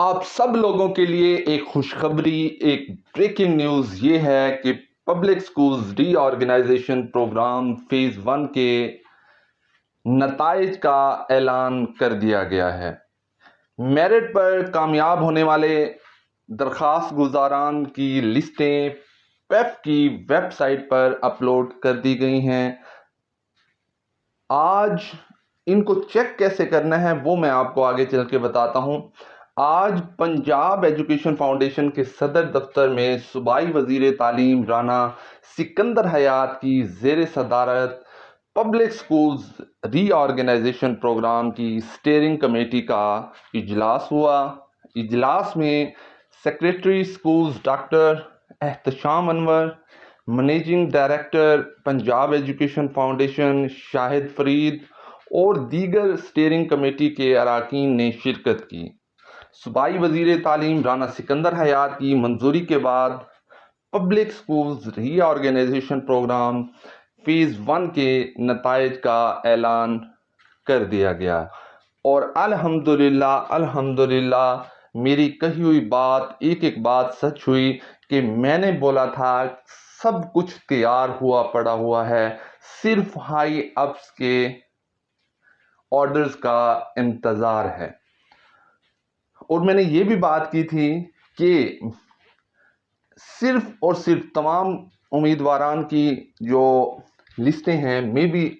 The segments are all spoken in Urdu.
آپ سب لوگوں کے لیے ایک خوشخبری، ایک بریکنگ نیوز یہ ہے کہ public schools reorganisation programme phase 1 کے نتائج کا اعلان کر دیا گیا ہے۔ میرٹ پر کامیاب ہونے والے درخواست گزاران کی لسٹیں پیف کی ویب سائٹ پر اپلوڈ کر دی گئی ہیں۔ آج ان کو چیک کیسے کرنا ہے وہ میں آپ کو آگے چل کے بتاتا ہوں۔ آج پنجاب ایجوکیشن فاؤنڈیشن کے صدر دفتر میں صوبائی وزیر تعلیم رانا سکندر حیات کی زیر صدارت public schools reorganisation programme کی اسٹیئرنگ کمیٹی کا اجلاس ہوا۔ اجلاس میں secretary schools doctor Ehtisham Anwar, managing director Punjab education foundation Shahid Farid اور دیگر اسٹیئرنگ کمیٹی کے اراکین نے شرکت کی۔ صوبائی وزیر تعلیم رانا سکندر حیات کی منظوری کے بعد public schools reorganisation programme phase 1 کے نتائج کا اعلان کر دیا گیا اور الحمدللہ میری کہی ہوئی بات ایک بات سچ ہوئی کہ میں نے بولا تھا سب کچھ تیار ہوا پڑا ہوا ہے، صرف ہائی اپس کے آرڈرز کا انتظار ہے۔ اور میں نے یہ بھی بات کی تھی کہ صرف اور صرف تمام امیدواران کی جو لسٹیں ہیں میں بھی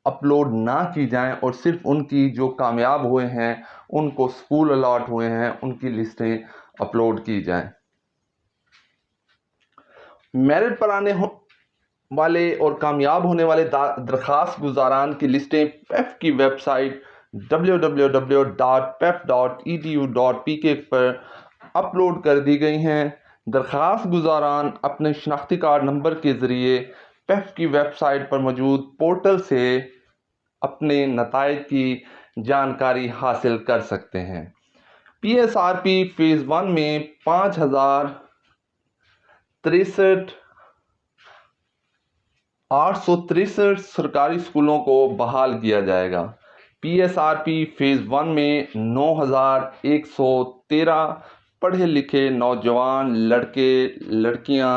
اپلوڈ نہ کی جائیں اور صرف ان کی جو کامیاب ہوئے ہیں، ان کو سکول الاٹ ہوئے ہیں، ان کی لسٹیں اپلوڈ کی جائیں۔ میرٹ پر آنے والے اور کامیاب ہونے والے درخواست گزاران کی لسٹیں پیف کی ویب سائٹ www.pef.edu.pk پر اپلوڈ کر دی گئی ہیں۔ درخواست گزاران اپنے شناختی کارڈ نمبر کے ذریعے پیف کی ویب سائٹ پر موجود پورٹل سے اپنے نتائج کی جانکاری حاصل کر سکتے ہیں۔ P S R P phase 1 میں 5,863 سرکاری اسکولوں کو بحال کیا جائے گا۔ P S R P phase 1 میں 9,113 پڑھے لکھے نوجوان لڑکے لڑکیاں،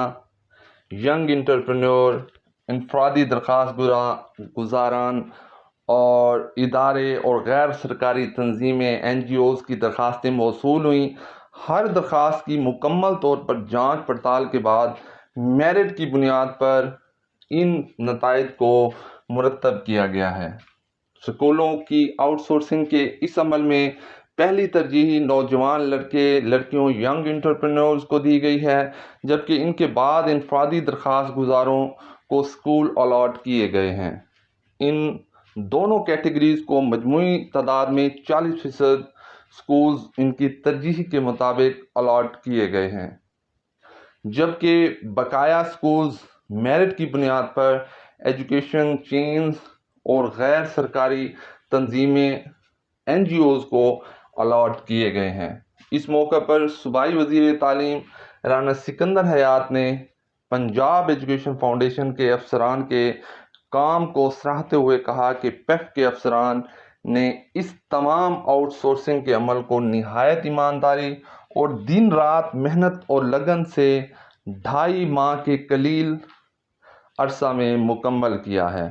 ینگ انٹرپرینور، انفرادی درخواست گزاران اور ادارے اور غیر سرکاری تنظیمیں NGOs کی درخواستیں موصول ہوئیں۔ ہر درخواست کی مکمل طور پر جانچ پڑتال کے بعد میرٹ کی بنیاد پر ان نتائج کو مرتب کیا گیا ہے۔ اسکولوں کی آؤٹ سورسنگ کے اس عمل میں پہلی ترجیح نوجوان لڑکے لڑکیوں ینگ انٹرپرینورز کو دی گئی ہے، جبکہ ان کے بعد انفرادی درخواست گزاروں کو اسکول الاٹ کیے گئے ہیں۔ ان دونوں کیٹیگریز کو مجموعی تعداد میں 40% اسکولز ان کی ترجیح کے مطابق الاٹ کیے گئے ہیں، جبکہ بقایا اسکولز میرٹ کی بنیاد پر ایجوکیشن چینز اور غیر سرکاری تنظیمیں NGOs کو الاٹ کیے گئے ہیں۔ اس موقع پر صوبائی وزیر تعلیم رانا سکندر حیات نے پنجاب ایجوکیشن فاؤنڈیشن کے افسران کے کام کو سراہتے ہوئے کہا کہ پیف کے افسران نے اس تمام آؤٹ سورسنگ کے عمل کو نہایت ایمانداری اور دن رات محنت اور لگن سے 2.5 ماہ کے قلیل عرصہ میں مکمل کیا ہے۔